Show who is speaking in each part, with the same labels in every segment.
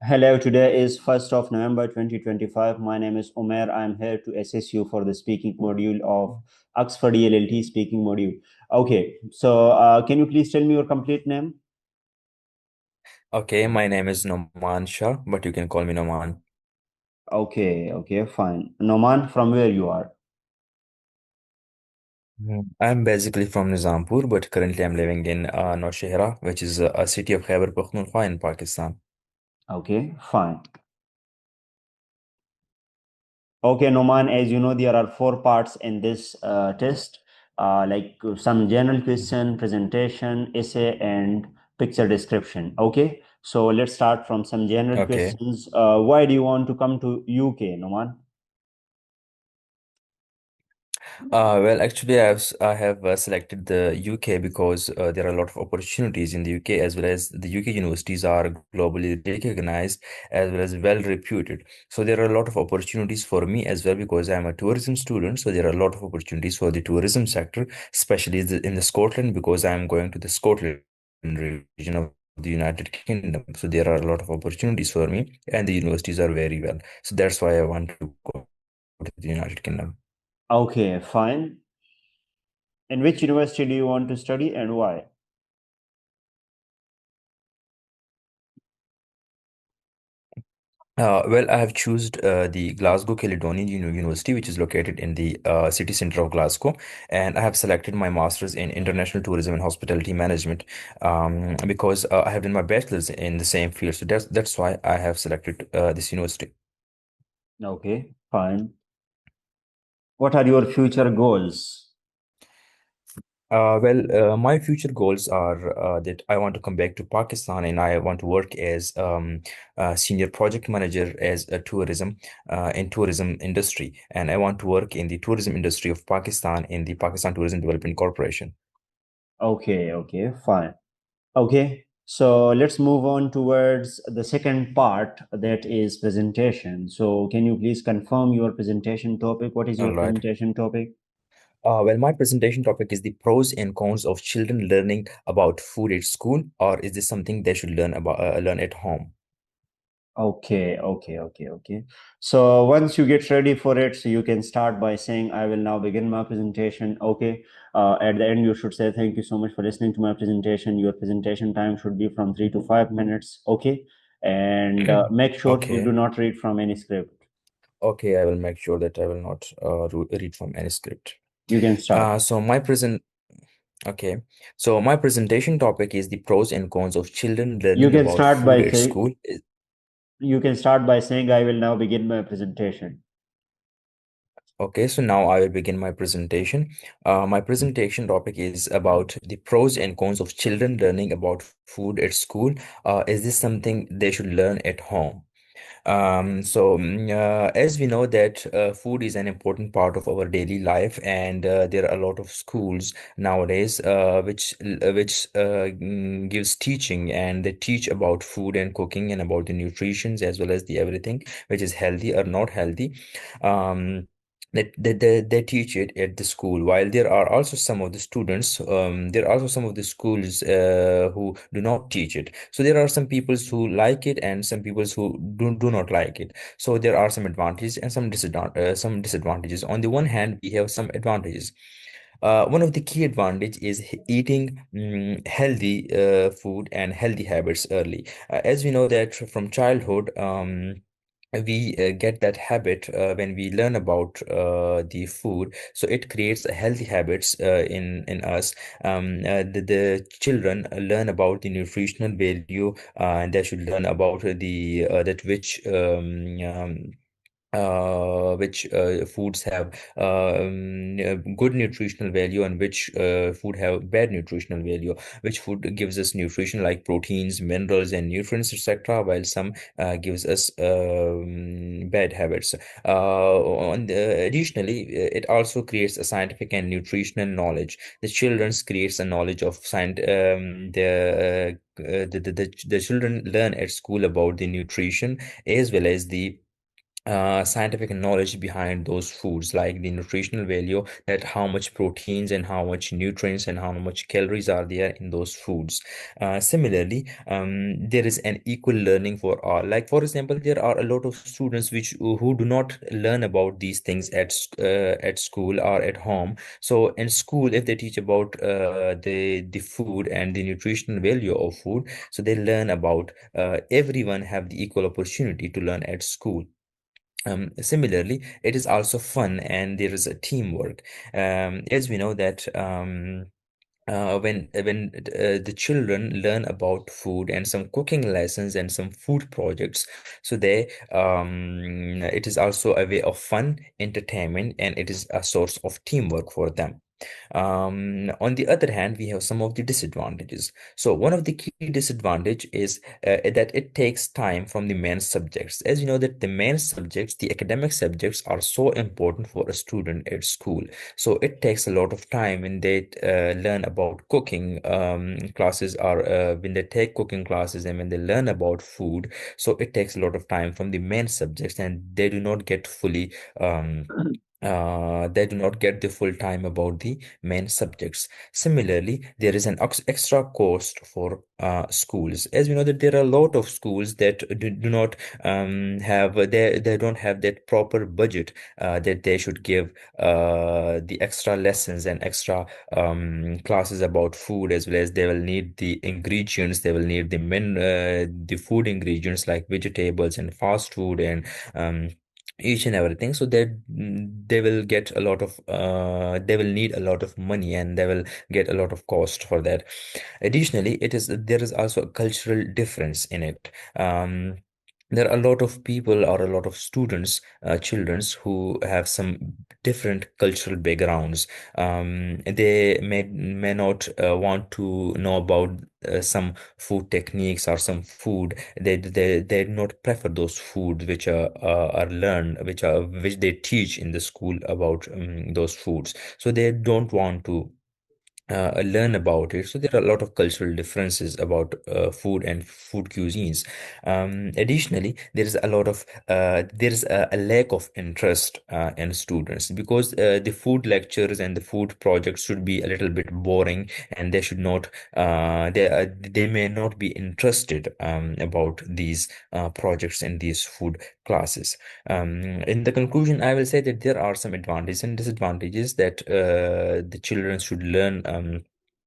Speaker 1: Hello, today is 1st of November 2025. My name is Umair. I'm here to assist you for the speaking module of Oxford ELLT speaking module. Okay, so can you please tell me your complete name?
Speaker 2: Okay, my name is Noman Shah, but you can call me Noman.
Speaker 1: Okay, fine. Noman, from where you are?
Speaker 2: I'm basically from Nizampur, but currently I'm living in Nौशहरा, which is a city of Khyber Pakhtunkhwa in Pakistan.
Speaker 1: Okay, fine. Okay, Noman, as you know, there are four parts in this test, some general question, presentation, essay, and picture description. Okay, so let's start from some general
Speaker 2: Okay.
Speaker 1: questions. Why do you want to come to UK, Noman?
Speaker 2: Well, actually, I have selected the UK because there are a lot of opportunities in the UK, as well as the UK universities are globally recognized as well as well reputed. So there are a lot of opportunities for me as well because I'm a tourism student. So there are a lot of opportunities for the tourism sector, especially in the Scotland because I'm going to the Scotland region of the United Kingdom. So there are a lot of opportunities for me, and the universities are very well. So that's why I want to go to the United Kingdom.
Speaker 1: Okay, fine. In which university do you want to study and why?
Speaker 2: Well, I have chosen the Glasgow Caledonian University, which is located in the city center of Glasgow, and I have selected my master's in international tourism and hospitality management because I have done my bachelor's in the same field. So that's why I have selected this university.
Speaker 1: Okay, fine. What are your future goals?
Speaker 2: My future goals are that I want to come back to Pakistan and I want to work as a senior project manager as a tourism in tourism industry, and I want to work in the tourism industry of Pakistan in the Pakistan Tourism Development Corporation.
Speaker 1: Okay, fine. Okay, so let's move on towards the second part that is presentation. So, can you please confirm your presentation topic? What is
Speaker 2: All
Speaker 1: your
Speaker 2: right.
Speaker 1: presentation topic?
Speaker 2: My presentation topic is the pros and cons of children learning about food at school, or is this something they should learn at home?
Speaker 1: Okay. So, once you get ready for it, so you can start by saying, I will now begin my presentation. Okay. At the end, you should say, thank you so much for listening to my presentation. Your presentation time should be from 3 to 5 minutes. Okay. And make sure you do
Speaker 2: Okay.
Speaker 1: not read from any script.
Speaker 2: Okay, I will make sure that I will not read from any script.
Speaker 1: You can start.
Speaker 2: Uh, so my present Okay, so my presentation topic is the pros and cons of children
Speaker 1: You
Speaker 2: learning
Speaker 1: can
Speaker 2: about
Speaker 1: start
Speaker 2: food
Speaker 1: by
Speaker 2: at
Speaker 1: saying,
Speaker 2: school.
Speaker 1: I will now begin my presentation.
Speaker 2: Okay, so now I will begin my presentation. My presentation topic is about the pros and cons of children learning about food at school. Is this something they should learn at home? As we know that food is an important part of our daily life, and there are a lot of schools nowadays which gives teaching, and they teach about food and cooking and about the nutritions as well as the everything which is healthy or not healthy. Um, they teach it at the school, while there are also some of the students, there are also some of the schools who do not teach it. So there are some people who like it and some people who do not like it. So there are some advantages and some disadvantages. On the one hand, we have some advantages. One of the key advantage is eating healthy food and healthy habits early. As we know that from childhood, we get that habit when we learn about the food, so it creates a healthy habits in us. The children learn about the nutritional value, and they should learn about the that which foods have good nutritional value and which food have bad nutritional value, which food gives us nutrition like proteins, minerals, and nutrients, etc., while some gives us bad habits. Additionally, it also creates a scientific and nutritional knowledge. The children's creates a knowledge of science. The children learn at school about the nutrition as well as the scientific knowledge behind those foods, like the nutritional value, that how much proteins and how much nutrients and how much calories are there in those foods. Similarly, there is an equal learning for all. Like for example, there are a lot of students which who do not learn about these things at school or at home. So in school, if they teach about the food and the nutritional value of food, so they learn about everyone have the equal opportunity to learn at school. Similarly, it is also fun and there is a teamwork. As we know that when the children learn about food and some cooking lessons and some food projects, so they it is also a way of fun, entertainment, and it is a source of teamwork for them. On the other hand, we have some of the disadvantages. So one of the key disadvantage is that it takes time from the main subjects. As you know that the main subjects, the academic subjects, are so important for a student at school. So it takes a lot of time when they learn about cooking classes, or when they take cooking classes and when they learn about food. So it takes a lot of time from the main subjects, and they do not get fully they do not get the full time about the main subjects. Similarly, there is an extra cost for schools. As we know that there are a lot of schools that do not have they don't have that proper budget that they should give the extra lessons and extra classes about food, as well as they will need the ingredients, they will need the food ingredients like vegetables and fast food and each and everything. So that they will get a lot of they will need a lot of money, and they will get a lot of cost for that. Additionally, there is also a cultural difference in it. There are a lot of people or a lot of students, childrens who have some different cultural backgrounds. They may not want to know about some food techniques or some food. They do not prefer those foods which are learned, which they teach in the school about those foods. So they don't want to learn about it. So there are a lot of cultural differences about food and food cuisines. Additionally, there is a lack of interest in students, because the food lectures and the food projects should be a little bit boring, and they should not they may not be interested about these projects and these food classes. In the conclusion, I will say that there are some advantages and disadvantages that the children should learn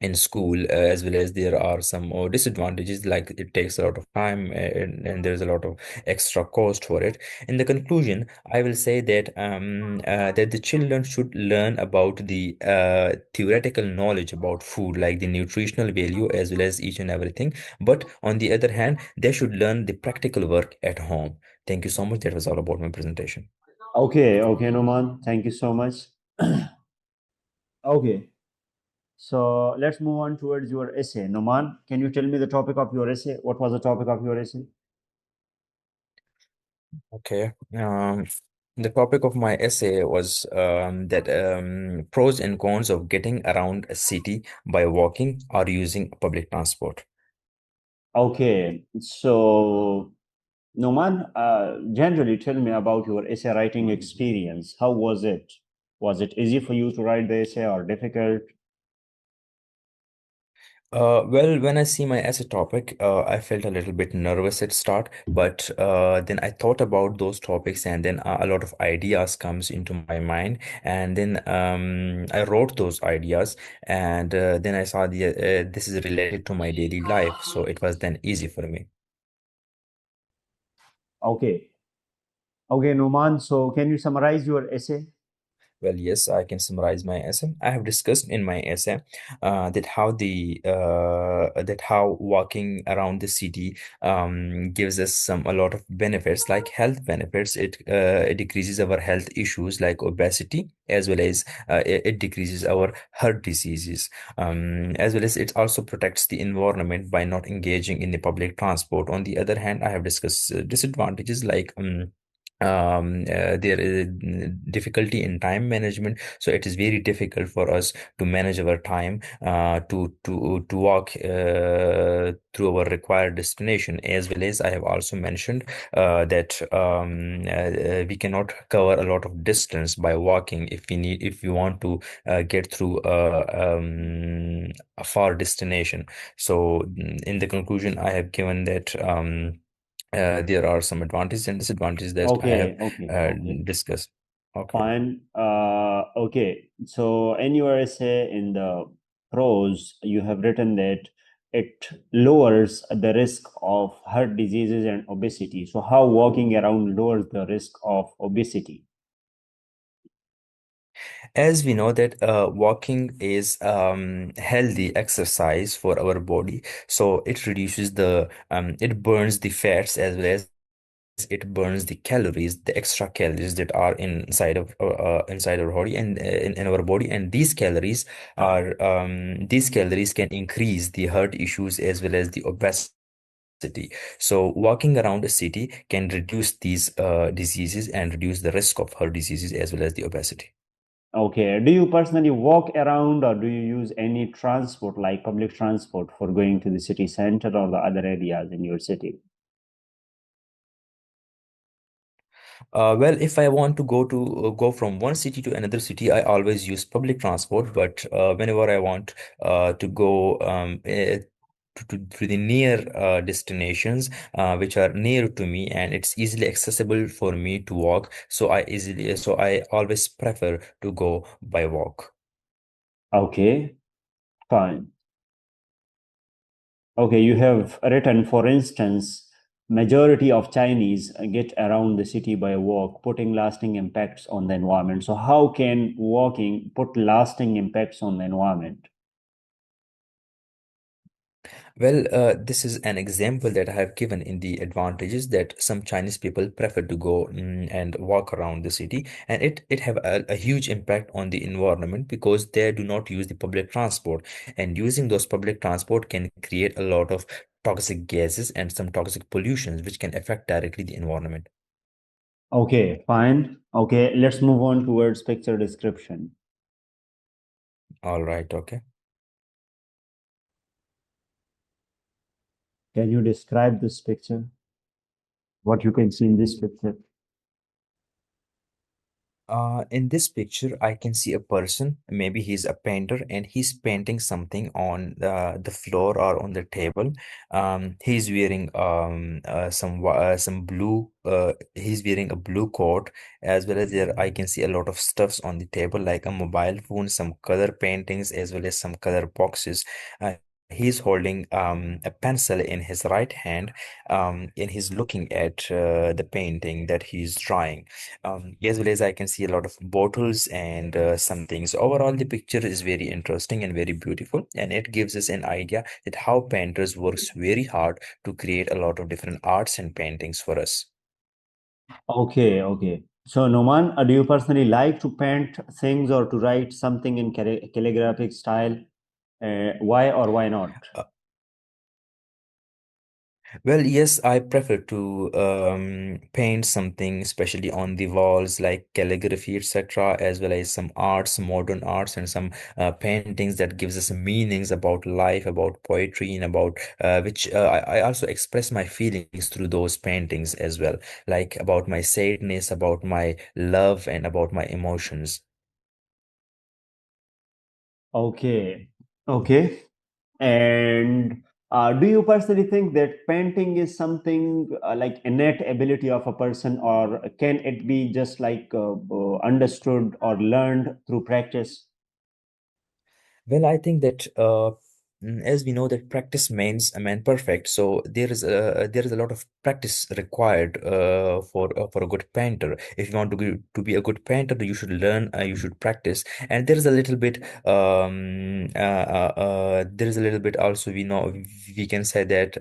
Speaker 2: in school, as well as there are some more disadvantages, like it takes a lot of time, and there's a lot of extra cost for it. In the conclusion, I will say that that the children should learn about the theoretical knowledge about food, like the nutritional value as well as each and everything. But on the other hand, they should learn the practical work at home. Thank you so much. That was all about my presentation.
Speaker 1: Okay, okay, Noman. Thank you so much. Okay, so let's move on towards your essay. Noman, can you tell me the topic of your essay? What was the topic of your essay?
Speaker 2: Okay. The topic of my essay was that pros and cons of getting around a city by walking or using public transport.
Speaker 1: Okay, so Noman, generally tell me about your essay writing experience. How was it? Was it easy for you to write the essay or difficult?
Speaker 2: Well, when I see my essay topic, I felt a little bit nervous at start, but then I thought about those topics, and then a lot of ideas comes into my mind, and then I wrote those ideas, and then I saw this is related to my daily life, so it was then easy for me.
Speaker 1: Okay, okay, Noman. So can you summarize your essay?
Speaker 2: Well, yes, I can summarize my essay. I have discussed in my essay that how walking around the city gives us a lot of benefits, like health benefits. It decreases our health issues like obesity, as well as it decreases our heart diseases, as well as it also protects the environment by not engaging in the public transport. On the other hand, I have discussed disadvantages like there is difficulty in time management, so it is very difficult for us to manage our time to walk through our required destination. As well as I have also mentioned that we cannot cover a lot of distance by walking if we want to get through a far destination. So in the conclusion, I have given that there are some advantages and disadvantages that I have
Speaker 1: Okay, okay,
Speaker 2: uh,
Speaker 1: okay.
Speaker 2: discussed. Okay.
Speaker 1: Fine. Okay. So in your essay, in the prose, you have written that it lowers the risk of heart diseases and obesity. So how walking around lowers the risk of obesity?
Speaker 2: As we know that walking is healthy exercise for our body, so it reduces it burns the fats as well as it burns the calories, the extra calories that are inside our body and in our body, and these calories can increase the heart issues as well as the obesity. So walking around a city can reduce these diseases and reduce the risk of heart diseases as well as the obesity.
Speaker 1: Okay. Do you personally walk around or do you use any transport like public transport for going to the city center or the other areas in your city?
Speaker 2: Well, if I want to go from one city to another city, I always use public transport. But whenever I want to go to the near destinations which are near to me and it's easily accessible for me to walk, so I always prefer to go by walk.
Speaker 1: Okay, fine. Okay, you have written, for instance, majority of Chinese get around the city by walk, putting lasting impacts on the environment. So how can walking put lasting impacts on the environment?
Speaker 2: Well, this is an example that I have given in the advantages that some Chinese people prefer to go and walk around the city, and it have a huge impact on the environment because they do not use the public transport, and using those public transport can create a lot of toxic gases and some toxic pollutions which can affect directly the environment.
Speaker 1: Okay, fine. Okay, let's move on towards picture description.
Speaker 2: All right, okay.
Speaker 1: Can you describe this picture? What you can see in this picture?
Speaker 2: In this picture, I can see a person. Maybe he's a painter and he's painting something on the floor or on the table. He's wearing some blue. He's wearing a blue coat as well as there I can see a lot of stuffs on the table like a mobile phone, some color paintings as well as some color boxes. Uh, He's holding a pencil in his right hand, and he's looking at the painting that he's drawing. As well as I can see a lot of bottles and some things. Overall, the picture is very interesting and very beautiful, and it gives us an idea that how painters works very hard to create a lot of different arts and paintings for us.
Speaker 1: Okay, okay. So, Noman, do you personally like to paint things or to write something in calligraphic style? Why or why not?
Speaker 2: Uh, Well, yes, I prefer to paint something, especially on the walls, like calligraphy, etc., as well as some arts, modern arts, and some paintings that gives us meanings about life, about poetry, and about which I also express my feelings through those paintings as well, like about my sadness, about my love, and about my emotions.
Speaker 1: Okay, okay. And do you personally think that painting is something like innate ability of a person, or can it be just like understood or learned through practice?
Speaker 2: Well, I think that as we know that practice means a man perfect, so there is a lot of practice required for a good painter. If you want to be a good painter, you should learn, you should practice, and there is a little bit there is a little bit also we can say that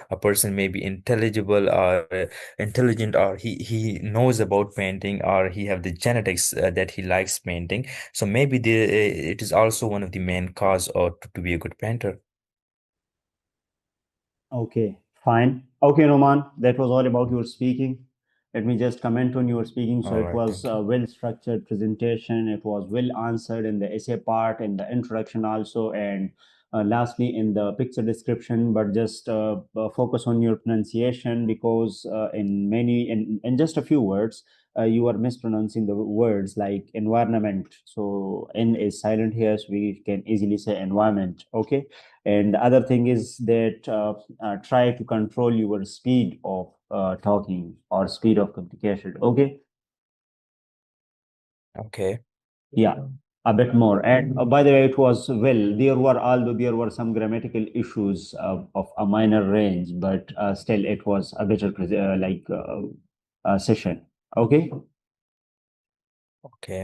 Speaker 2: a person may be intelligible or intelligent or he knows about painting or he have the genetics that he likes painting, so maybe it is also one of the main cause or to be a good painter.
Speaker 1: Okay, fine. Okay, Noman, that was all about your speaking. Let me just comment on your speaking. So
Speaker 2: All
Speaker 1: it
Speaker 2: right,
Speaker 1: was
Speaker 2: thank you.
Speaker 1: a well-structured presentation. It was well answered in the essay part, in the introduction also, and lastly in the picture description. But just focus on your pronunciation, because in just a few words, you are mispronouncing the words like environment. So N is silent here, so we can easily say environment. Okay. And the other thing is that try to control your speed of talking or speed of communication. Okay.
Speaker 2: Okay.
Speaker 1: Yeah, a bit more. And by the way, it was well. Although there were some grammatical issues of a minor range, but still it was a better session. Okay.
Speaker 2: Okay.